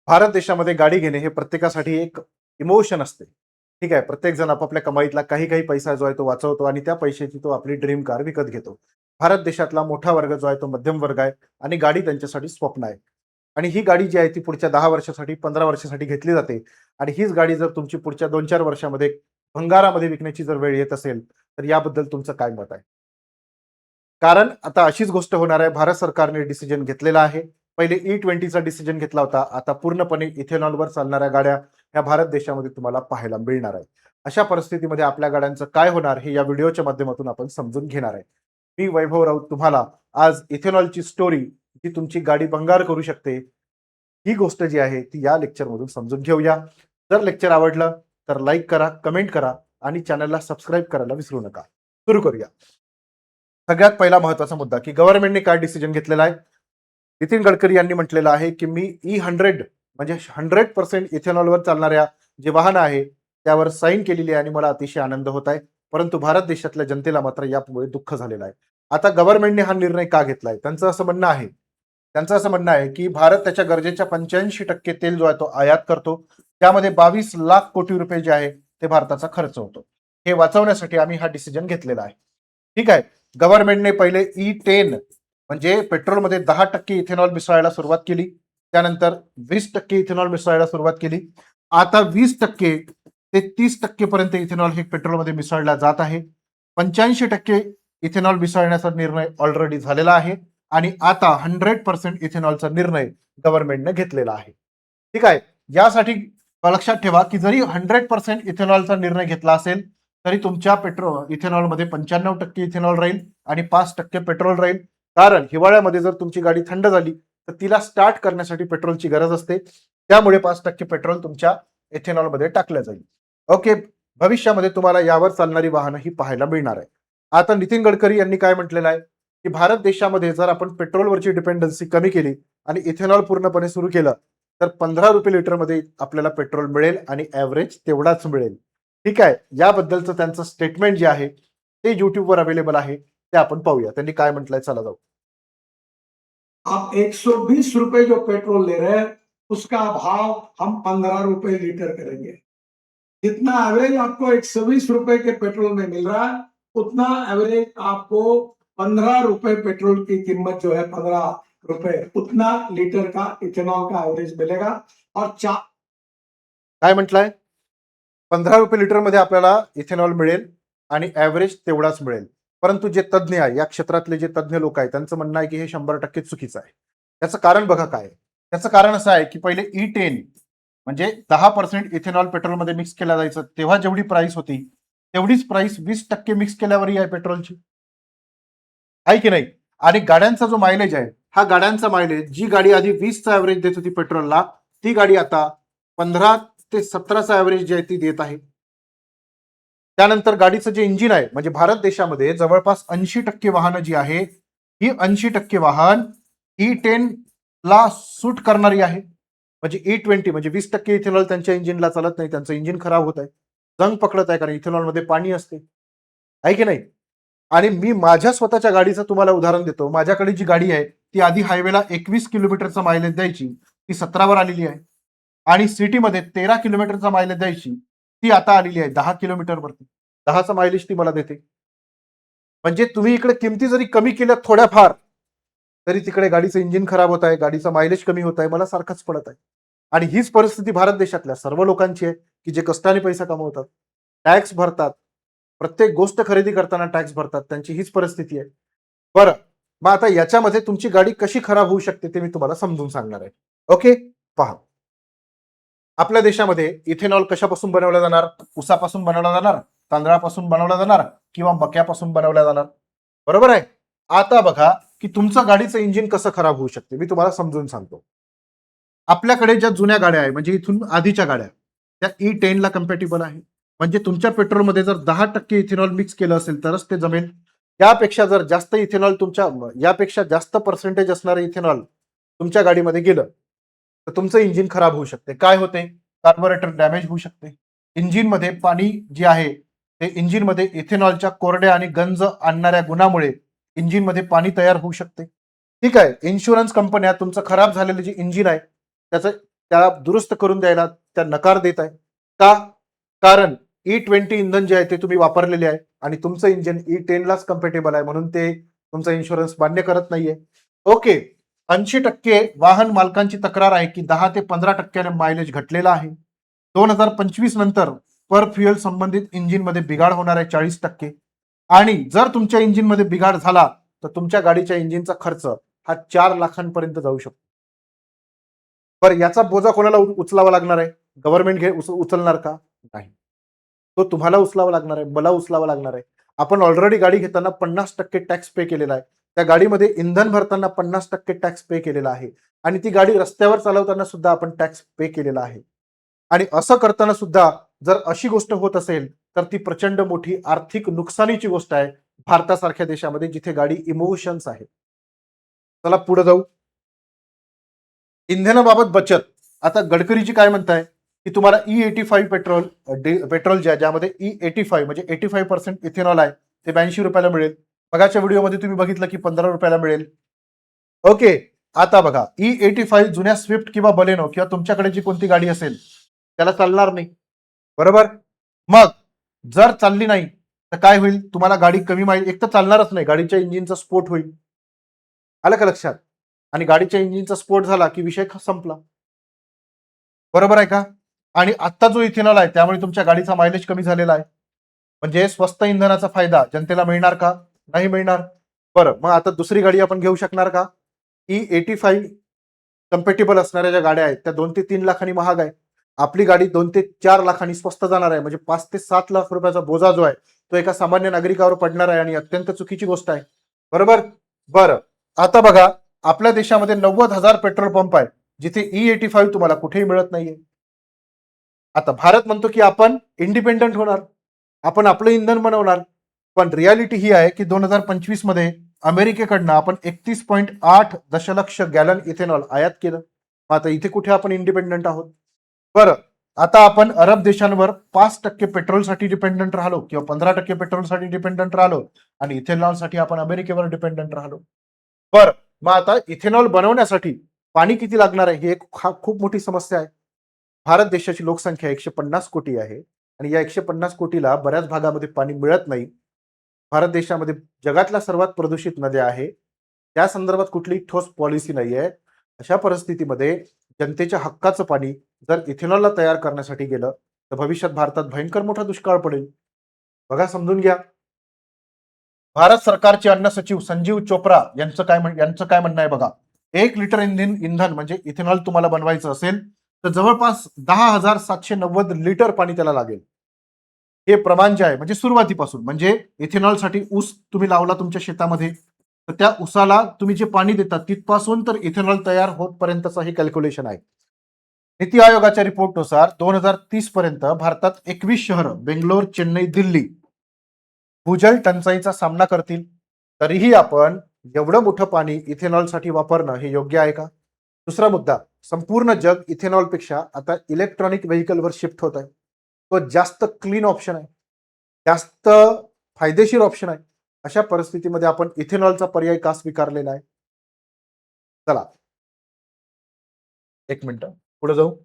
भारत देशामध्ये गाडी घेणे हे प्रत्येकासाठी एक इमोशन असते. ठीक आहे. प्रत्येक जण आपापल्या कमाईतला काही काही पैसा जो आहे तो वाचवतो आणि त्या पैशाची तो आपली ड्रीम कार विकत घेतो. भारत देशातला मोठा वर्ग जो आहे तो मध्यम वर्ग आहे आणि गाडी त्यांच्यासाठी स्वप्न आहे. आणि ही गाडी जी आहे ती पुढच्या 10 वर्षासाठी, 15 वर्षासाठी घेतली जाते आणि हीच गाडी जर तुमची पुढच्या 2-4 वर्षामध्ये भंगारामध्ये विकण्याची जर वेळ येत असेल, तर याबद्दल तुमचं काय मत आहे? कारण आता अशीच गोष्ट होणार आहे. भारत सरकारने डिसिजन घेतलेला आहे. पहिले E20चा डिसिजन घेतला होता. आता पूर्णपणे इथेनॉलवर चालणाऱ्या गाड्या ह्या भारत देशामध्ये तुम्हाला पाहायला मिळणार आहे. अशा परिस्थितीमध्ये आपल्या गाड्यांचं काय होणार हे या व्हिडिओच्या माध्यमातून आपण समजून घेणार आहे. मी वैभव राऊत तुम्हाला आज इथेनॉलची स्टोरी जी तुमची गाडी भंगार करू शकते, ही गोष्ट जी आहे ती या लेक्चरमधून समजून घेऊया. जर लेक्चर आवडलं तर लाईक करा, कमेंट करा आणि चॅनलला सबस्क्राईब करायला विसरू नका. सुरू करूया. सगळ्यात पहिला महत्वाचा मुद्दा की गव्हर्नमेंटने काय डिसिजन घेतलेला आहे. नितीन गडकरी यांनी म्हटलेलं आहे की मी E100 म्हणजे 100% इथेनॉलवर चालणाऱ्या जे वाहन आहे त्यावर साईन केलेली आहे आणि मला अतिशय आनंद होत आहे. परंतु भारत देशातल्या जनतेला मात्र यामुळे दुःख झालेलं आहे. आता गव्हर्नमेंटने हा निर्णय का घेतलाय? त्यांचं असं म्हणणं आहे की भारत त्याच्या गरजेच्या 85% तेल जो आहे तो आयात करतो. त्यामध्ये 22 लाख कोटी रुपये जे आहे ते भारताचा खर्च होतो. हे वाचवण्यासाठी आम्ही हा डिसिजन घेतलेला आहे. ठीक आहे. गव्हर्नमेंटने पहिले E10 म्हणजे पेट्रोलमध्ये 10% इथेनॉल मिसळायला सुरुवात केली. त्यानंतर 20% इथेनॉल मिसळायला सुरुवात केली. आता 20% ते 30% पर्यंत इथेनॉल हे पेट्रोलमध्ये मिसळला जात आहे. 85% इथेनॉल मिसळण्याचा निर्णय ऑलरेडी झालेला आहे आणि आता 100% इथेनॉलचा निर्णय गव्हर्नमेंटने घेतलेला आहे. ठीक आहे. यासाठी लक्षात ठेवा की जरी 100% इथेनॉलचा निर्णय घेतला असेल तरी तुमच्या इथेनॉलमध्ये 95% इथेनॉल राहील आणि 5% पेट्रोल राहील. कारण हिवाळ्यामध्ये जर तुमची गाडी थंड झाली तर तिला स्टार्ट करण्यासाठी पेट्रोलची गरज असते. त्यामुळे 5% पेट्रोल तुमच्या इथेनॉलमध्ये टाकलं जाईल. ओके. भविष्यामध्ये तुम्हाला यावर चालणारी वाहनं ही पाहायला मिळणार आहे. आता नितीन गडकरी यांनी काय म्हटलेलं आहे की भारत देशामध्ये जर आपण पेट्रोलवरची डिपेंडन्सी कमी केली आणि इथेनॉल पूर्णपणे सुरू केलं तर 15 रुपये लिटरमध्ये आपल्याला पेट्रोल मिळेल आणि ॲव्हरेज तेवढाच मिळेल. ठीक आहे. याबद्दलचं त्यांचं स्टेटमेंट जे आहे ते युट्यूबवर अवेलेबल आहे. ते आपण पाहूया त्यांनी काय म्हटलंय. चला जाऊ. आप 120 रुपए जो पेट्रोल ले रहे हैं उसका भाव हम 15 रुपए लीटर करेंगे. जितना एवरेज आपको 120 रुपए के पेट्रोल में मिल रहा है उतना एवरेज आपको 15 रुपए पेट्रोल की कीमत जो है 15 रुपए उतना लीटर का इथेनॉल का एवरेज मिलेगा. और काय म्हटलंय? 15 रुपये लिटरमध्ये आपल्याला इथेनॉल मिळेल आणि ॲव्हरेज तेवढाच मिळेल. परंतु जे तज्ज्ञ आहे या क्षेत्रातले जे तज्ज्ञ लोक आहेत त्यांचं म्हणणं आहे की हे 100% चुकीचं आहे. त्याचं कारण बघा काय आहे. त्याचं कारण असं आहे की पहिले E10 म्हणजे 10% इथेनॉल पेट्रोलमध्ये मिक्स केलं जायचं तेव्हा जेवढी प्राइस होती तेवढीच प्राइस 20% मिक्स केल्यावरही आहे पेट्रोलची. आहे की नाही? आणि गाड्यांचा जो मायलेज आहे हा गाड्यांचा मायलेज जी गाडी आधी 20चा ॲव्हरेज देत होती पेट्रोलला ती गाडी आता 15 ते 17चा ॲव्हरेज जी आहे ती देत आहे. त्यानंतर गाडीचं जे इंजिन आहे म्हणजे भारत देशामध्ये जवळपास 80% वाहनं जी आहे ही 80% वाहन E10 ला सूट करणारी आहे. म्हणजे E20 म्हणजे 20% इथेनॉल त्यांच्या इंजिनला चालत नाही. त्यांचं इंजिन खराब होत आहे. जंग पकडत आहे कारण इथेनॉलमध्ये पाणी असते. आहे की नाही? आणि मी माझ्या स्वतःच्या गाडीचं तुम्हाला उदाहरण देतो. माझ्याकडे जी गाडी आहे ती आधी हायवेला 21 किलोमीटरचा मायलेज द्यायची. ती 17 वर आलेली आहे. आणि सिटीमध्ये 13 किलोमीटरचा मायलेज द्यायची ती आता आलेली आहे 10 किलोमीटरवरती. 10चा मायलेज ती मला देते. म्हणजे तुम्ही इकडे किमती जरी कमी केल्या थोड्याफार तरी तिकडे गाडीचं इंजिन खराब होत आहे, गाडीचा मायलेज कमी होत आहे, मला सारखंच पडत आहे. आणि हीच परिस्थिती भारत देशातल्या सर्व लोकांची आहे की जे कष्टाने पैसा कमवतात, टॅक्स भरतात, प्रत्येक गोष्ट खरेदी करताना टॅक्स भरतात. त्यांची हीच परिस्थिती आहे. बरं, मग आता याच्यामध्ये तुमची गाडी कशी खराब होऊ शकते ते मी तुम्हाला समजून सांगणार आहे. ओके, पहा. आपल्या देशामध्ये इथेनॉल कशापासून बनवलं जाणार? ऊसापासून बनवला जाणार, तांदळापासून बनवला जाणार किंवा मक्यापासून बनवला जाणार. बरोबर आहे. आता बघा की तुमचं गाडीचं इंजिन कसं खराब होऊ शकते मी तुम्हाला समजून सांगतो. आपल्याकडे ज्या जुन्या गाड्या आहे म्हणजे इथून आधीच्या गाड्या त्या E10 ला कम्पॅटिबल आहे. म्हणजे तुमच्या पेट्रोलमध्ये जर 10% इथेनॉल मिक्स केलं असेल तरच ते जमेल. यापेक्षा जर जास्त इथेनॉल यापेक्षा जास्त पर्सेंटेज असणारं इथेनॉल तुमच्या गाडीमध्ये गेलं तर तुमचं इंजिन खराब होऊ शकते. काय होते? कार्बोरेटर डॅमेज होऊ शकते. इंजिनमध्ये पाणी जे आहे ते इंजिनमध्ये इथेनॉलच्या कोरड्या आणि गंज आणणाऱ्या गुणामुळे इंजिनमध्ये पाणी तयार होऊ शकते. ठीक आहे. इन्शुरन्स कंपन्या तुमचं खराब झालेलं जे इंजिन आहे त्याचं त्याला दुरुस्त करून द्यायला त्या नकार देत आहे का? कारण E20 इंधन जे आहे ते तुम्ही वापरलेले आहे आणि तुमचं इंजिन E10 लाच कम्पॅटेबल आहे, म्हणून ते तुमचा इन्शुरन्स मान्य करत नाहीये. ओके, 80% वाहन मालकांची तक्रार आहे की 10 ते 15% मायलेज घटलेला आहे. 2025 नंतर पर फ्युएल संबंधित इंजिन मध्ये बिघाड होणार आहे 40%. आणि जर तुमच्या इंजिन मध्ये बिघाड झाला तर तुमच्या गाडीच्या इंजिनचा खर्च हा 4 लाखांपर्यंत जाऊ शकतो. बरं, याचा बोजा कोणाला उचलावा लागणार आहे? गव्हर्नमेंट उचलणार का? नाही, तो तुम्हाला उचलावा लागणार आहे, मला उचलावा लागणार आहे. आपण ऑलरेडी गाडी घेताना 50% टॅक्स पे केलेला आहे. त्या गाडीमध्ये इंधन भरताना 50% टॅक्स पे केलेला आहे आणि ती गाडी रस्त्यावर चालवताना सुद्धा आपण टॅक्स पे केलेला आहे. आणि असं करताना सुद्धा जर अशी गोष्ट होत असेल तर ती प्रचंड मोठी आर्थिक नुकसानीची गोष्ट आहे भारतासारख्या देशामध्ये जिथे गाडी इमोशन्स आहे. चला पुढे जाऊ. इंधनाबाबत बचत. आता गडकरीजी काय म्हणताय की तुम्हाला E85 पेट्रोल जे आहे ज्यामध्ये E85 म्हणजे 85% इथेनॉल आहे ते 82 रुपयाला मिळेल. बघाच्या व्हिडिओमध्ये तुम्ही बघितलं की 15 रुपयाला मिळेल. ओके, आता बघा E85 जुन्या स्विफ्ट किंवा बलेनो किंवा तुमच्याकडे जी कोणती गाडी असेल त्याला चालणार नाही, बरोबर? मग जर चालली नाही तर काय होईल? तुम्हाला गाडी कमी माईल, एक तर चालणारच नाही, गाडीच्या इंजिनचा स्फोट होईल. आलं का लक्षात? आणि गाडीच्या इंजिनचा स्फोट झाला की विषय संपला, बरोबर आहे का? आणि आता जो इथेनॉल आहे त्यामुळे तुमच्या गाडीचा मायलेज कमी झालेला आहे, म्हणजे स्वस्त इंधनाचा फायदा जनतेला मिळणार का? नाही मिळणार. बरं, मग आता दुसरी गाडी आपण घेऊ शकणार का? E85 कम्पॅटेबल असणाऱ्या ज्या गाड्या आहेत त्या 2 ते 3 लाखांनी महाग आहे. आपली गाडी 2 ते 4 लाखांनी स्वस्त जाणार आहे, म्हणजे 5 ते 7 लाख रुपयाचा बोजा जो आहे तो एका सामान्य नागरिकावर पडणार आहे आणि अत्यंत चुकीची गोष्ट आहे, बरोबर? बरं, आता बघा आपल्या देशामध्ये 90,000 पेट्रोल पंप आहे जिथे E85 तुम्हाला कुठेही मिळत नाहीये. आता भारत म्हणतो की आपण इंडिपेंडंट होणार, आपण आपलं इंधन बनवणार, पण रियालिटी ही आहे की 2025 मध्ये अमेरिकेकडनं आपण 31.8 दशलक्ष गॅलन इथेनॉल आयात केलं. आता इथे कुठे आपण इंडिपेंडंट आहोत? बरं, आता आपण अरब देशांवर 5% पेट्रोलसाठी डिपेंडंट राहिलो किंवा 15% पेट्रोलसाठी डिपेंडंट राहिलो आणि इथेनॉलसाठी आपण अमेरिकेवर डिपेंडंट राहिलो. बरं, मग आता इथेनॉल बनवण्यासाठी पाणी किती लागणार आहे ही एक खूप मोठी समस्या आहे. भारत देशाची लोकसंख्या 150 कोटी आहे आणि या 150 कोटीला बऱ्याच भागामध्ये पाणी मिळत नाही. भारत देशामध्ये जगातल्या सर्वात प्रदूषित नद्या आहे, त्या संदर्भात कुठलीही ठोस पॉलिसी नाही आहे. अशा परिस्थितीमध्ये जनतेच्या हक्काचं पाणी जर इथेनॉलला तयार करण्यासाठी गेलं तर भविष्यात भारतात भयंकर मोठा दुष्काळ पडेल. बघा, समजून घ्या. भारत सरकारचे अन्न सचिव संजीव चोप्रा यांचं काय म्हणणं आहे बघा. 1 लिटर इंधन म्हणजे इथेनॉल तुम्हाला बनवायचं असेल तर जवळपास 10,790 लिटर पाणी त्याला लागेल. हे प्रमाण जे आहे म्हणजे सुरुवातीपासून, म्हणजे इथेनॉलसाठी ऊस तुम्ही लावला तुमच्या शेतामध्ये तर त्या ऊसाला तुम्ही जे पाणी देता तिथपासून तर इथेनॉल तयार होतपर्यंतचं हे कॅल्क्युलेशन आहे. नीती आयोगाच्या रिपोर्टनुसार 2030 पर्यंत भारतात 21 शहरं बेंगलोर, चेन्नई, दिल्ली भूजल टंचाईचा सामना करतील. तरीही आपण एवढं मोठं पाणी इथेनॉलसाठी वापरणं हे योग्य आहे का? दुसरा मुद्दा, संपूर्ण जग इथेनॉलपेक्षा आता इलेक्ट्रॉनिक व्हेकलवर शिफ्ट होत आहे. तो जास्त क्लीन ऑप्शन आहे, जास्त फायदेशीर ऑप्शन आहे. अशा परिस्थितीमध्ये आपण इथेनॉलचा पर्याय का स्वीकारलेला आहे? चला एक मिनिट पुढे जाऊ.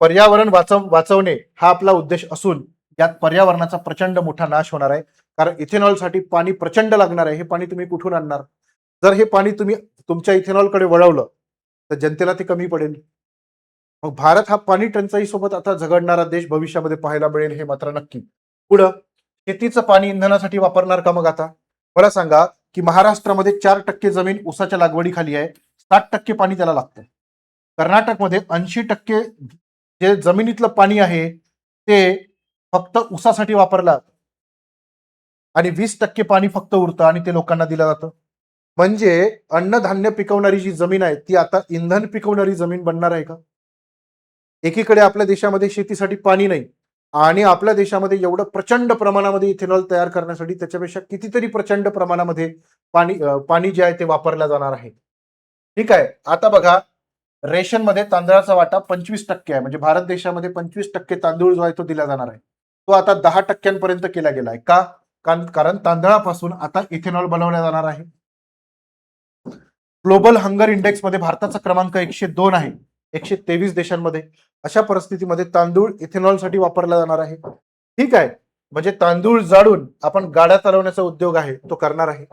पर्यावरण वाचवणे हा आपला उद्देश असून यात पर्यावरणाचा प्रचंड मोठा नाश होणार आहे, कारण इथेनॉलसाठी पाणी प्रचंड लागणार आहे. हे पाणी तुम्ही कुठून आणणार? जर हे पाणी तुम्ही तुमच्या इथेनॉलकडे वळवलं तर जनतेला ते कमी पडेल. मग भारत हा पाणी टंचाई सोबत आता झगडणारा देश भविष्यामध्ये पाहायला मिळेल, हे मात्र नक्की. पुढं, शेतीचं पाणी इंधनासाठी वापरणार का? मग आता मला सांगा की महाराष्ट्रामध्ये 4% जमीन ऊसाच्या लागवडीखाली आहे, 60% पाणी त्याला लागतं. कर्नाटकमध्ये 80% जे जमिनीतलं पाणी आहे ते फक्त ऊसासाठी वापरलं आणि 20% पाणी फक्त उरतं आणि ते लोकांना दिलं जातं. म्हणजे अन्नधान्य पिकवणारी जी जमीन आहे ती आता इंधन पिकवणारी जमीन बनणार आहे का? एकीकडे आपल्या देशामध्ये शेतीसाठी पाणी नाही आणि आपल्या देशामध्ये एवढं प्रचंड प्रमाणामध्ये इथेनॉल तयार करण्यासाठी त्याच्यापेक्षा कितीतरी प्रचंड प्रमाणामध्ये पाणी जे आहे ते वापरलं जाणार आहे. ठीक आहे, आता बघा रेशनमध्ये तांदळाचा वाटा 25% आहे, म्हणजे भारत देशामध्ये 25% तांदूळ जो आहे तो दिला जाणार आहे, तो आता 10% केला गेला आहे. का? कारण तांदळापासून आता इथेनॉल बनवल्या जाणार आहे. ग्लोबल हंगर इंडेक्स मध्ये भारताचा क्रमांक 102 आहे. 123 देशांमध्ये. अशा परिस्थितीमध्ये तांदूळ इथेनॉलसाठी वापरला जाणार आहे. ठीक आहे, म्हणजे तांदूळ जाळून आपण गाड्या चालवण्याचा उद्योग आहे तो करणार आहे.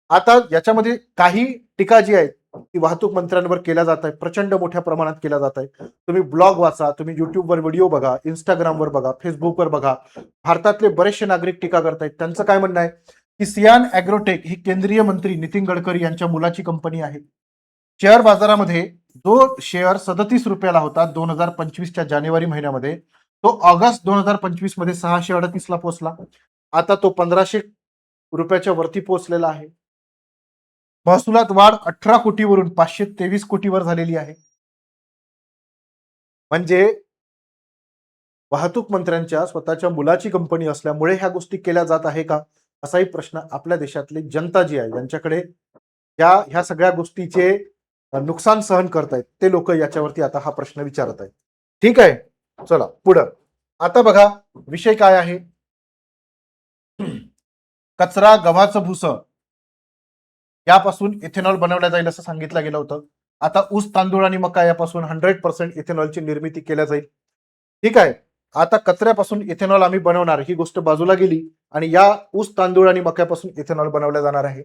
आता याच्यामध्ये काही टीका जी आहे ती वाहतूक मंत्र्यांवर केल्या जात आहे, प्रचंड मोठ्या प्रमाणात केल्या जात आहे. तुम्ही ब्लॉग वाचा, तुम्ही युट्यूबवर व्हिडिओ बघा, इंस्टाग्रामवर बघा, फेसबुकवर बघा. भारतातले बरेचसे नागरिक टीका करतायत. त्यांचं काय म्हणणं आहे की सियान ॲग्रोटेक ही केंद्रीय मंत्री नितीन गडकरी यांच्या मुलाची कंपनी आहे. शेअर बाजारामध्ये जो शेअर 37 रुपयाला होता 2025च्या जानेवारी महिन्यामध्ये, तो ऑगस्ट 2025 मध्ये 638 ला पोहोचला. आता तो 1500 रुपयाच्या वरती पोहोचलेला आहे. महसुलात वाढ 18 कोटीवरून 523 कोटीवर झालेली आहे. म्हणजे वाहतूक मंत्र्यांच्या स्वतःच्या मुलाची कंपनी असल्यामुळे ह्या गोष्टी केल्या जात आहे का, असाही प्रश्न आपल्या देशातली जनता जी आहे, ज्यांच्याकडे ह्या सगळ्या गोष्टीचे नुकसान सहन करतायत ते लोक याच्यावरती आता हा प्रश्न विचारत आहेत. ठीक आहे, चला पुढं. आता बघा विषय काय आहे. कचरा, गव्हाचं भुसं यापासून इथेनॉल बनवलं जाईल असं सांगितलं गेलं होतं. आता ऊस, तांदूळ आणि मका यापासून 100% इथेनॉलची निर्मिती केल्या जाईल. ठीक आहे, आता कचऱ्यापासून इथेनॉल आम्ही बनवणार ही गोष्ट बाजूला गेली आणि या ऊस, तांदूळ आणि मक्यापासून इथेनॉल बनवलं जाणार आहे.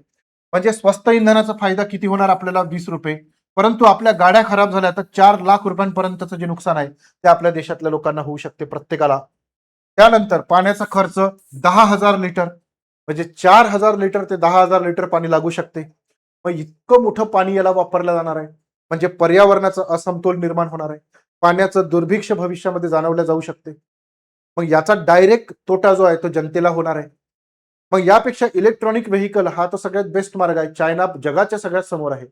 म्हणजे स्वस्त इंधनाचा फायदा किती होणार आपल्याला, 20 रुपये. परंतु आपल्या गाड्या खराब झाल्या तर 4 लाख रुपयांपर्यंतचं जे नुकसान आहे ते आपल्या देशातल्या लोकांना होऊ शकते प्रत्येकाला. त्यानंतर पाण्याचा खर्च 10,000 लिटर, म्हणजे 4,000 लिटर ते 10,000 लिटर पाणी लागू शकते. मग इतकं मोठं पाणी याला वापरलं जाणार आहे, म्हणजे पर्यावरणाचा असमतोल निर्माण होणार आहे. पाण्याचं दुर्भिक्ष भविष्यामध्ये जाणवलं जाऊ शकते. मग याचा डायरेक्ट तोटा जो आहे तो जनतेला होणार आहे. मग यापेक्षा इलेक्ट्रॉनिक व्हेकल हा तर सगळ्यात बेस्ट मार्ग आहे. चायना जगाच्या सगळ्यात समोर आहे,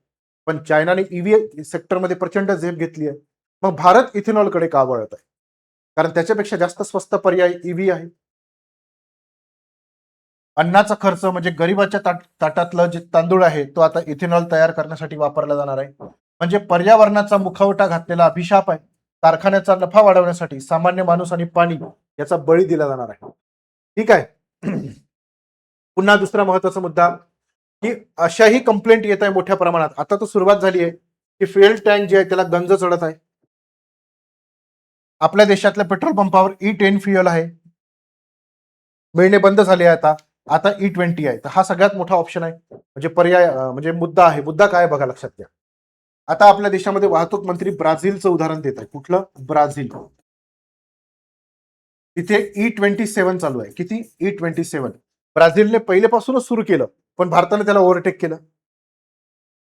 पण चायनाने ईव्ही सेक्टरमध्ये प्रचंड झेप घेतली आहे. मग भारत इथेनॉलकडे का वळत आहे? कारण त्याच्यापेक्षा जास्त स्वस्त पर्याय ईव्ही आहे. अन्नाचा खर्च, म्हणजे गरिबाच्या ताटातलं जे तांदूळ आहे तो आता इथेनॉल तयार करण्यासाठी वापरला जाणार आहे. म्हणजे पर्यावरणाचा मुखवटा घातलेला अभिशाप आहे. कारखान्याचा नफा वाढवण्यासाठी सामान्य माणूस आणि पाणी याचा बळी दिला जाणार आहे. ठीक आहे. पुन्हा दुसरा महत्वाचा मुद्दा की अशाही कंप्लेंट येत आहे मोठ्या प्रमाणात. आता तर सुरुवात झाली आहे की फ्युएल टँक जे आहे त्याला गंज चढत आहे. आपल्या देशातल्या पेट्रोल पंपावर E10 फ्युएल आहे, मिळणे बंद झाले आहे. आता E20 आहे. तर हा सगळ्यात मोठा ऑप्शन आहे, म्हणजे पर्याय, म्हणजे मुद्दा आहे. मुद्दा काय बघा, लक्षात घ्या. आता आपल्या देशामध्ये वाहतूक मंत्री ब्राझीलचं उदाहरण देत आहे. कुठलं? ब्राझील. तिथे E27 चालू आहे. किती? E27. ब्राझीलने पहिलेपासूनच सुरू केलं, पण भारताने त्याला ओव्हरटेक केलं.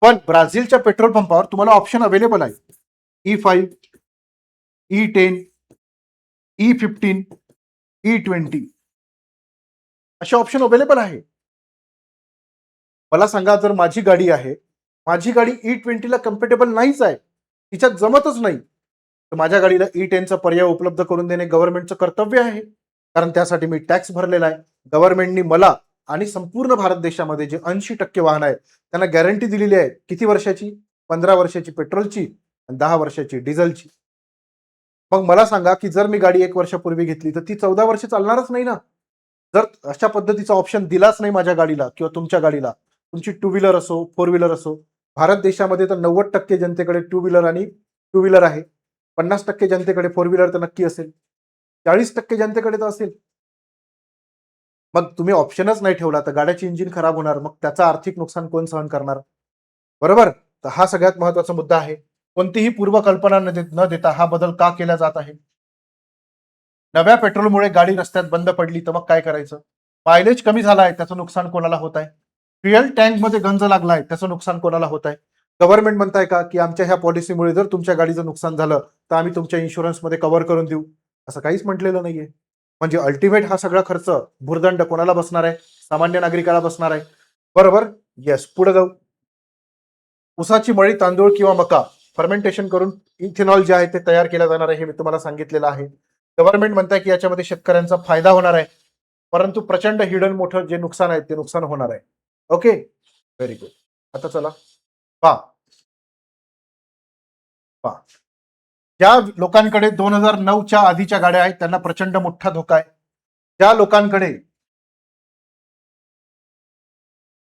पण ब्राझीलच्या पेट्रोल पंपावर तुम्हाला ऑप्शन अवेलेबल आहे. E5, E10, E15, E20 असे ऑप्शन अवेलेबल आहे. मला सांगा, जर माझी गाडी आहे, माझी गाडी E20 ला कम्पेटेबल नाहीच आहे, तिच्यात जमतच नाही, तर माझ्या गाडीला E10 चा पर्याय उपलब्ध करून देणे गव्हर्नमेंटचं कर्तव्य आहे. कारण त्यासाठी मी टॅक्स भरलेला आहे. गव्हर्नमेंटनी मला आणि संपूर्ण भारत देशामध्ये जे 80% वाहन आहेत त्यांना गॅरंटी दिलेली आहे. किती वर्षाची? 15 वर्षाची पेट्रोलची आणि 10 वर्षाची डिझेलची. मग मला सांगा की जर मी गाडी 1 वर्षापूर्वी घेतली तर ती 14 वर्ष चालणारच नाही ना. जर अशा पद्धतीचा ऑप्शन दिलाच नाही माझ्या गाडीला किंवा तुमच्या गाडीला, तुमची टू व्हीलर असो, फोर व्हीलर असो, भारत देशामध्ये तर 90% जनतेकडे टू व्हीलर आणि टू व्हीलर आहे. 50% जनतेकडे फोर व्हीलर तर नक्की असेल, 40% जनतेकडे तर असेल. मग तुम्ही ऑप्शनच नाही ठेवला तर गाड्याची इंजिन खराब होणार, मग त्याचं आर्थिक नुकसान कोण सहन करणार? बरोबर. तर हा सगळ्यात महत्वाचा मुद्दा आहे. कोणतीही पूर्वकल्पना न देता हा बदल का केला जात आहे? नव्या पेट्रोलमुळे गाडी रस्त्यात बंद पडली तर मग काय करायचं? मायलेज कमी झाला आहे, त्याचं नुकसान कोणाला होत आहे? फ्युएल टँक मध्ये गंज लागलाय, त्याचं नुकसान कोणाला होत आहे? गव्हर्नमेंट म्हणताय का की आमच्या ह्या पॉलिसीमुळे जर तुमच्या गाडीचं नुकसान झालं तर आम्ही तुमच्या इन्शुरन्समध्ये कव्हर करून देऊ? असं काहीच म्हटलेलं नाहीये. म्हणजे अल्टिमेट हा सगळा खर्च, भुर्दंड कोणाला बसणार आहे? सामान्य नागरिकाला बसणार आहे. बरोबर. येस, पुढे जाऊ. ऊसाची मळी, तांदूळ किंवा मका फर्मेंटेशन करून इथेनॉल जे आहे ते तयार केलं जाणार आहे, हे मी तुम्हाला सांगितलेलं आहे. गव्हर्नमेंट म्हणताय की याच्यामध्ये शेतकऱ्यांचा फायदा होणार आहे, परंतु प्रचंड हिडन मोठं जे नुकसान आहे ते नुकसान होणार आहे. Okay, very good. आता चला पहा, ज्या लोकांकडे 2009च्या आधीच्या गाड्या आहेत त्यांना प्रचंड मोठा धोका आहे. ज्या लोकांकडे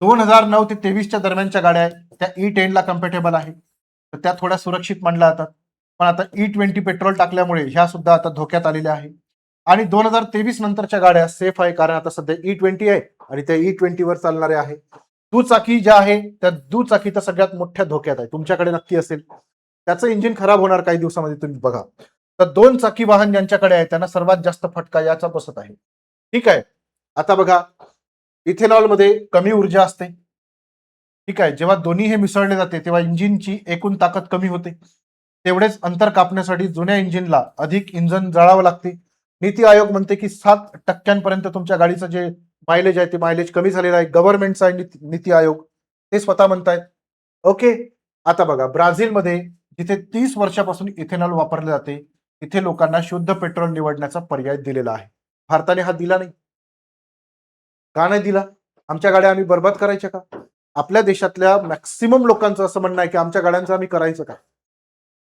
2009 ते 23च्या दरम्यानच्या गाड्या आहेत त्या E10 ला कम्पेटेबल आहे, तर त्या थोड्या सुरक्षित मानल्या जातात. पण आता E20 पेट्रोल टाकल्यामुळे ह्या सुद्धा आता धोक्यात आलेल्या आहे. आणि 2023 नंतरच्या गाड्या सेफ आहे, कारण आता सध्या E20 आहे आणि त्या E20 वर चालणारे आहे. दुचाकी ज्या आहे त्या दुचाकी तर सगळ्यात मोठ्या धोक्यात आहे. तुमच्याकडे नक्की असेल, त्याचं इंजिन खराब होणार काही दिवसामध्ये, तुम्ही बघा. तर 2 चाकी वाहन ज्यांच्याकडे आहे त्यांना सर्वात जास्त फटका याचा बसत आहे. ठीक आहे. आता बघा, इथेनॉल मध्ये कमी ऊर्जा असते. ठीक आहे. जेव्हा दोन्ही हे मिसळले जाते तेव्हा इंजिनची एकूण ताकद कमी होते. तेवढेच अंतर कापण्यासाठी जुन्या इंजिनला अधिक इंधन जाळावं लागते. नीती आयोग म्हणते की 7% तुमच्या गाडीचं जे मायलेज आहे ते मायलेज कमी झालेलं आहे. गव्हर्नमेंटचा आहे नीती आयोग, ते स्वतः म्हणतायत. ओके. आता बघा, ब्राझीलमध्ये जिथे 30 वर्षापासून इथेनॉल वापरले जाते, तिथे लोकांना शुद्ध पेट्रोल निवडण्याचा पर्याय दिलेला आहे. भारताने हा दिला नाही. का नाही दिला? आमच्या गाड्या आम्ही बर्बाद करायच्या का? आपल्या देशातल्या मॅक्सिमम लोकांचं असं म्हणणं आहे की आमच्या गाड्यांचं आम्ही करायचं का?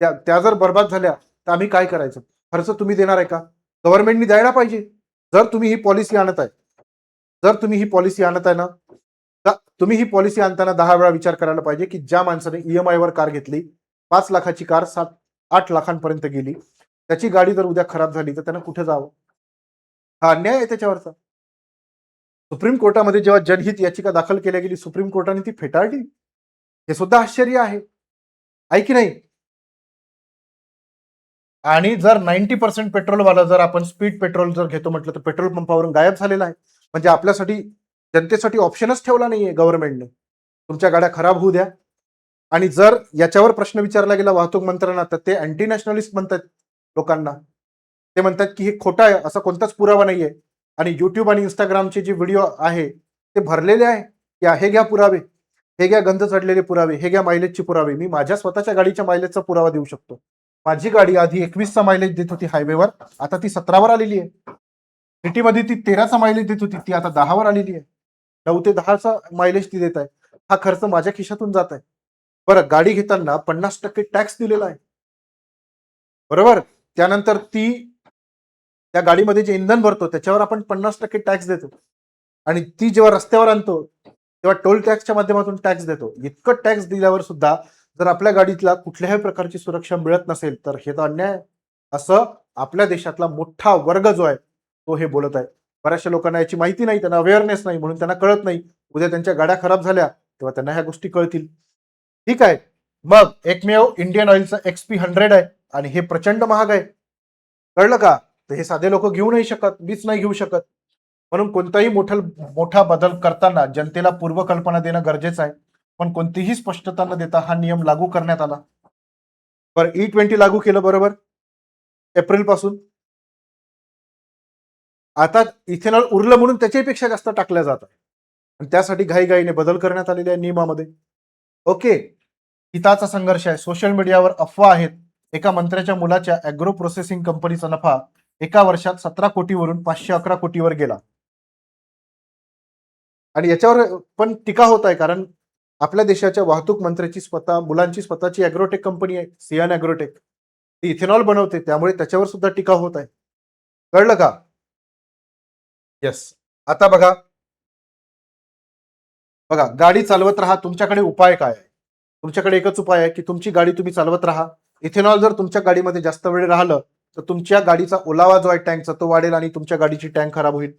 त्या जर बर्बाद झाल्या तर आम्ही काय करायचं? खर्च तुम्ही देणार आहे का? गव्हर्नमेंटनी द्यायला पाहिजे. जर तुम्ही ही पॉलिसी आणत आहे, ना, तर तुम्ही ही पॉलिसी आणताना 10 वेळा विचार करायला पाहिजे की ज्या माणसाने EMI वर कार घेतली, 5 लाखाची कार 7-8 लाखांपर्यंत गेली, त्याची गाडी जर उद्या खराब झाली तर त्यानं कुठे जावं? हा अन्याय आहे त्याच्यावरचा. सुप्रीम कोर्टामध्ये जेव्हा जनहित याचिका दाखल केल्या गेली, सुप्रीम कोर्टाने ती फेटाळली. हे सुद्धा आश्चर्य आहे की नाही? आणि जर 90% पेट्रोलवाला जर आपण स्पीड पेट्रोल जर घेतो म्हटलं तर पेट्रोल पंपावरून गायब झालेला आहे. म्हणजे आपल्यासाठी, जनतेसाठी ऑप्शनच ठेवला नाहीये गव्हर्नमेंटने. तुमच्या गाड्या खराब होऊ द्या. आणि जर याच्यावर प्रश्न विचारला गेला वाहतूक मंत्र्यांना, तर ते अँटी नॅशनलिस्ट म्हणतात लोकांना. ते म्हणतात की हे खोटं आहे, असा कोणताच पुरावा नाहीये. आणि युट्यूब आणि इंस्टाग्रामचे जे व्हिडिओ आहे ते भरलेले आहे की हे घ्या पुरावे, हे घ्या गंध चढलेले पुरावे, हे घ्या मायलेजचे पुरावे. मी माझ्या स्वतःच्या गाडीच्या मायलेजचा पुरावा देऊ शकतो. माझी गाडी आधी 21चा मायलेज देत होती हायवेवर, आता ती 17वर आलेली आहे. सिटीमध्ये ती 13चा मायलेज देत होती, ती आता 10वर आलेली आहे. 9 ते 10चा मायलेज ती देत आहे. हा खर्च माझ्या खिशातून जात आहे. बरं, गाडी घेताना 50% टॅक्स दिलेला आहे. बरोबर. त्यानंतर त्या गाडीमध्ये जे इंधन भरतो त्याच्यावर आपण 50% टॅक्स देतो. आणि ती जेव्हा रस्त्यावर आणतो तेव्हा टोल टॅक्सच्या माध्यमातून टॅक्स देतो. इतकं टॅक्स दिल्यावर सुद्धा जर आपल्या गाडीतला कुठल्याही प्रकारची सुरक्षा मिळत नसेल तर हे तर अन्याय आहे. असं आपल्या देशातला मोठा वर्ग जो आहे तो हे बोलत आहे. बऱ्याचशा लोकांना याची माहिती नाही, त्यांना अवेअरनेस नाही, म्हणून त्यांना कळत नाही. उद्या त्यांच्या गाड्या खराब झाल्या तेव्हा त्यांना ह्या गोष्टी कळतील. ठीक आहे. मग एकमेव इंडियन ऑइलचं XP100 आहे आणि हे प्रचंड महाग आहे. कळलं का? तर हे साधे लोक घेऊ नाही शकत, मीच नाही घेऊ शकत. म्हणून कोणताही मोठा बदल करताना जनतेला पूर्वकल्पना देणं गरजेचं आहे. पण कोणतीही स्पष्टता न देता हा नियम लागू करण्यात आला. बरं, E20 लागू केलं बरोबर एप्रिल पासून. आता इथेनॉल उरलं म्हणून त्याच्यापेक्षा जास्त टाकल्या जात आहे. आणि त्यासाठी घाईघाईने बदल करण्यात आलेले आहे नियमामध्ये. ओके. हिताचा संघर्ष आहे. सोशल मीडियावर अफवा आहेत. एका मंत्र्याच्या मुलाच्या अॅग्रो प्रोसेसिंग कंपनीचा नफा एका वर्षात 17 कोटीवरून 511 कोटीवर गेला. आणि याच्यावर पण टीका होत आहे, कारण आपल्या देशाच्या वाहतूक मंत्र्याची मुलांची स्वतःची अॅग्रोटेक कंपनी आहे, सियान अॅग्रोटेक. ती इथेनॉल बनवते, त्यामुळे त्याच्यावर सुद्धा टीका होत आहे. कळलं का? येस. आता बघा, गाडी चालवत राहा. तुमच्याकडे उपाय काय आहे? तुमच्याकडे एकच उपाय आहे की तुमची गाडी तुम्ही चालवत राहा. इथेनॉल जर तुमच्या गाडीमध्ये जास्त वेळ राहिलं तर तुमच्या गाडीचा ओलावा जो आहे टँकचा तो वाढेल आणि तुमच्या गाडीची टँक खराब होईल.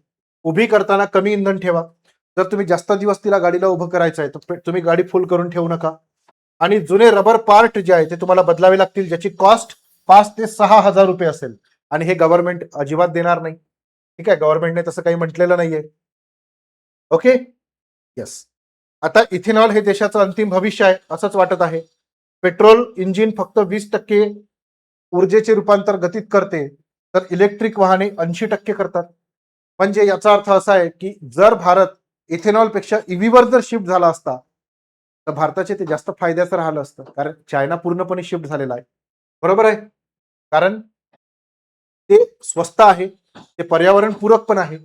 उभी करताना कमी इंधन ठेवा. जर तुम्ही जास्त दिवस तिला गाडीला उभं करायचं आहे तर तुम्ही गाडी फुल करून ठेवू नका. आणि जुने रबर पार्ट जे आहे ते तुम्हाला बदलावे लागतील, ज्याची कॉस्ट 5 ते 6 हजार रुपये असेल. आणि हे गव्हर्नमेंट अजिबात देणार नाही. ठीक आहे, गव्हर्नमेंटने तसं काही म्हटलेलं नाहीये. ओके. येस. आता इथेनॉल हे देशाचं अंतिम भविष्य आहे असंच वाटत आहे. पेट्रोल इंजिन फक्त 20% ऊर्जेचे रूपांतर गतीत करते, तर इलेक्ट्रिक वाहने 80% करतात. म्हणजे याचा अर्थ असा आहे की जर भारत इथेनॉल पेक्षा ईव्हीवर जर शिफ्ट झाला असता तर भारताचे ते जास्त फायद्याचं राहिलं असतं, कारण चायना पूर्णपणे शिफ्ट झालेला आहे. बरोबर आहे. कारण ते स्वस्त आहे, ते पर्यावरणपूरक पण आहे.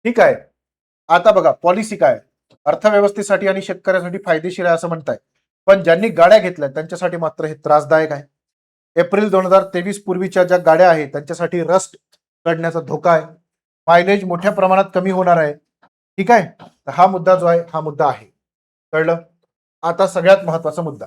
ठीक आहे. आता बघा पॉलिसी काय आहे. अर्थव्यवस्थेसाठी आणि शेतकऱ्यासाठी फायदेशीर आहे असं म्हणताय, पण ज्यांनी गाड्या घेतल्या त्यांच्यासाठी मात्र हे त्रासदायक आहे. एप्रिल 2023 पूर्वीच्या ज्या गाड्या आहेत त्यांच्यासाठी रस्ट चढण्याचा धोका आहे. मायलेज मोठ्या प्रमाणात कमी होणार आहे. ठीक आहे. तर हा मुद्दा जो आहे हा मुद्दा आहे. कळलं? आता सगळ्यात महत्वाचा मुद्दा,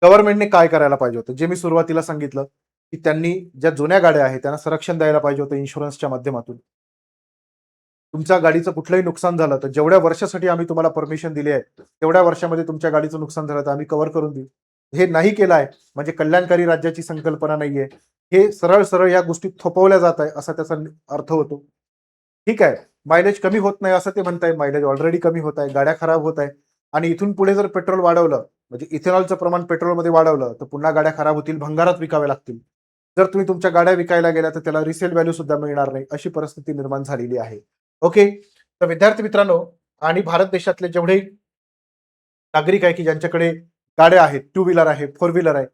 गव्हर्नमेंटने काय करायला पाहिजे होतं, जे मी सुरुवातीला सांगितलं की त्यांनी ज्या जुन्या गाड्या आहेत त्यांना संरक्षण द्यायला पाहिजे होतं इन्शुरन्सच्या माध्यमातून. तुमच्या गाडीचं कुठलंही नुकसान झालं तर जेवढ्या वर्षासाठी आम्ही तुम्हाला परमिशन दिली आहे तेवढ्या वर्षामध्ये तुमच्या गाडीचं नुकसान झालं तर आम्ही कव्हर करून देऊ. हे नाही केलं आहे म्हणजे कल्याणकारी राज्याची संकल्पना नाहीये. हे सरळ सरळ या गोष्टी थोपवल्या जात आहे असा त्याचा अर्थ होतो. ठीक आहे, मायलेज कमी होत नाही असं ते म्हणताय. मायलेज ऑलरेडी कमी होत आहे, गाड्या खराब होत आहे आणि इथून पुढे जर पेट्रोल वाढवलं म्हणजे इथेनॉलचं प्रमाण पेट्रोलमध्ये वाढवलं तर पुन्हा गाड्या खराब होतील, भंगारात विकाव्या लागतील. जर तुम्ही तुमच्या गाड्या विकायला गेल्या तर त्याला रिसेल व्हॅल्यू सुद्धा मिळणार नाही, अशी परिस्थिती निर्माण झालेली आहे. ओके, तर विद्यार्थी मित्रांनो आणि भारत देशातले जेवढे नागरिक आहे की ज्यांच्याकडे गाड्या आहेत, टू व्हीलर आहे, फोर व्हीलर आहे,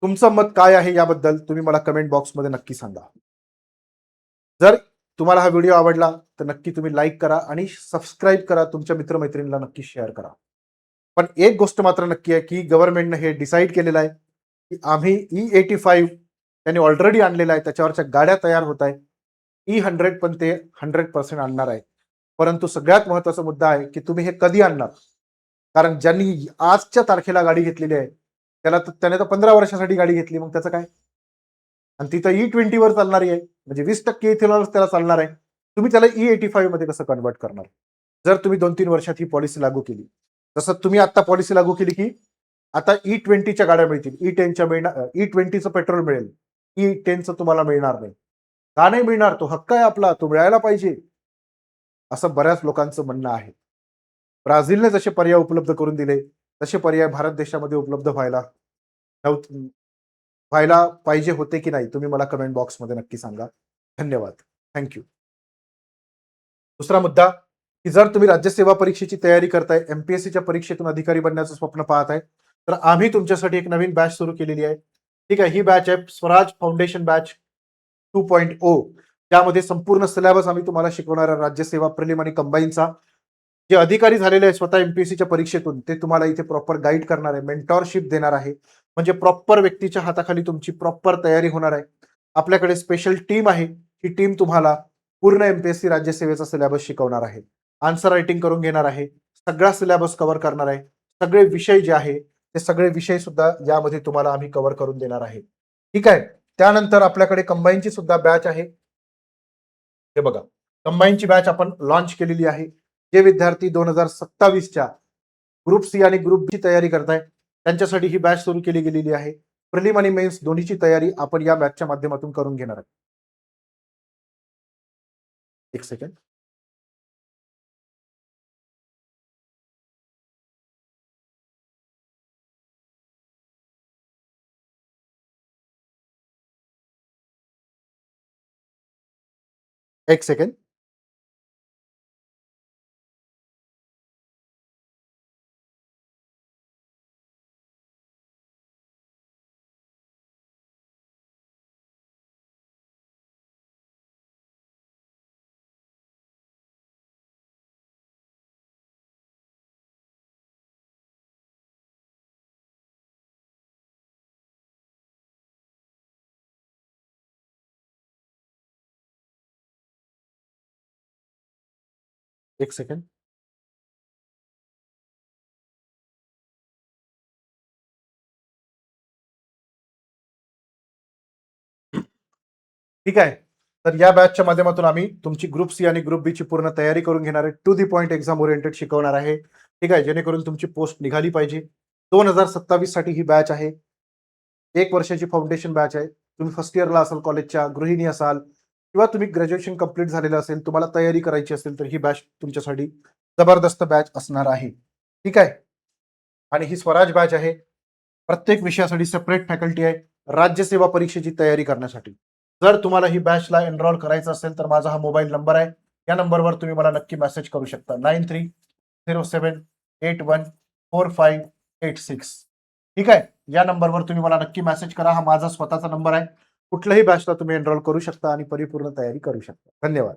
तुमचं मत काय आहे याबद्दल तुम्ही मला कमेंट बॉक्समध्ये नक्की सांगा. जर तुम्हाला हा व्हिडिओ आवडला तर नक्की तुम्ही लाईक करा आणि सबस्क्राईब करा, तुमच्या मित्रमैत्रिणींना नक्की शेअर करा. पण एक गोष्ट मात्र नक्की आहे की गव्हर्नमेंटने हे डिसाईड केलेलं आहे की आम्ही E85 त्यांनी ऑलरेडी आणलेला आहे, त्याच्यावरच्या गाड्या तयार होत आहे. E100 पण ते 100% आणणार आहे. परंतु सगळ्यात महत्वाचा मुद्दा आहे की तुम्ही हे कधी आणणार, कारण ज्यांनी आजच्या तारखेला गाडी घेतलेली आहे त्याने तर 15 वर्षासाठी गाडी घेतली, मग त्याचं काय. आणि ती तर E20 वर चालणारी आहे म्हणजे 20% इथेनॉल त्याला चालणार आहे. तुम्ही त्याला E85 मध्ये कसं कन्वर्ट करणार जर तुम्ही 2-3 वर्षात ही पॉलिसी लागू केली. जसं तुम्ही आता पॉलिसी लागू केली की आता E20च्या गाड्या मिळतील, E10च्या मिळणार, E20चं पेट्रोल मिळेल, E10चं तुम्हाला मिळणार नाही. का नाही मिळणार, तो हक्क आहे आपला, तो मिळायला पाहिजे असं बऱ्याच लोकांचं म्हणणं आहे. ब्राझीलने जसे पर्याय उपलब्ध करून दिले तसे पर्याय भारत देशामध्ये उपलब्ध व्हायला पाहिजे होते की नाही, तुम्ही मला कमेंट बॉक्समध्ये नक्की सांगा. धन्यवाद, थँक्यू. दुसरा मुद्दा की जर तुम्ही राज्यसेवा परीक्षेची तयारी करताय, एमपीएससीच्या परीक्षेतून अधिकारी बनण्याचं स्वप्न पाहताय तर आम्ही तुमच्यासाठी एक नवीन बॅच सुरू केलेली आहे. ठीक आहे, ही बॅच आहे स्वराज फाउंडेशन बॅच 2.0. त्यामध्ये संपूर्ण सिलेबस आम्ही तुम्हाला शिकवणार आहे राज्यसेवा प्रिलिम आणि कंबाईनचा. जे अधिकारी झालेले आहे स्वतः एमपीएससीच्या परीक्षेतून ते तुम्हाला इथे प्रॉपर गाईड करणार आहे, मेंटॉरशिप देणार आहे. म्हणजे प्रॉपर व्यक्तीच्या हाताखाली तुमची प्रॉपर तयारी होणार आहे. आपल्याकडे स्पेशल टीम आहे, ही टीम तुम्हाला पूर्ण एमपीएससी राज्यसेवेचा सिलेबस शिकवणार आहे, आन्सर रायटिंग करून घेणार आहे, सगळा सिलेबस कव्हर करणार आहे. सगळे विषय जे आहे ते सगळे विषय सुद्धा यामध्ये तुम्हाला आम्ही कव्हर करून देणार आहे. ठीक आहे, त्यानंतर आपल्याकडे कंबाईनची सुद्धा बॅच आहे. हे बघा, कंबाईनची बॅच आपण लॉन्च केलेली आहे. जे विद्यार्थी 2027च्या ग्रुप सी आणि ग्रुप बी ची तयारी करताय त्यांच्यासाठी ही बॅच सुरू केली गेलेली आहे. प्रिलिम आणि मेन्स दोन्हीची तयारी आपण या बॅचच्या माध्यमातून करून घेणार आहे. एक सेकंड. एक सेकंड. एक सेकंड. ठीक आहे, तर या बॅचच्या माध्यमातून आम्ही तुमची ग्रुप सी आणि ग्रुप बी ची पूर्ण तयारी करून घेणार आहे. To the point exam oriented शिकवणार आहे. ठीक आहे, जेणेकरून तुमची पोस्ट निघाली पाहिजे. 2027 साठी ही बॅच आहे. 1 वर्षाची फाउंडेशन बॅच आहे. तुम्ही फर्स्ट इयरला असाल, कॉलेजच्या गृहिणी असाल किंवा तुम्ही ग्रॅज्युएशन कंप्लीट झालेलं असेल, तुम्हाला तयारी करायची असेल तर ही बॅच तुमच्यासाठी जबरदस्त बॅच असणार आहे. ठीक आहे, आणि ही स्वराज बॅच आहे. प्रत्येक विषयासाठी सेपरेट फॅकल्टी आहे राज्यसेवा परीक्षेची तयारी करण्यासाठी. जर तुम्हाला ही बॅचला एनरोल करायचं असेल तर माझा हा मोबाईल नंबर आहे, या नंबरवर तुम्ही मला नक्की मेसेज करू शकता. 9307814586. ठीक आहे, या नंबरवर तुम्ही मला नक्की मेसेज करा. हा माझा स्वतःचा नंबर आहे. कुठल्याही बॅचला तुम्ही एनरोल करू शकता आणि परिपूर्ण तयारी करू शकता. धन्यवाद.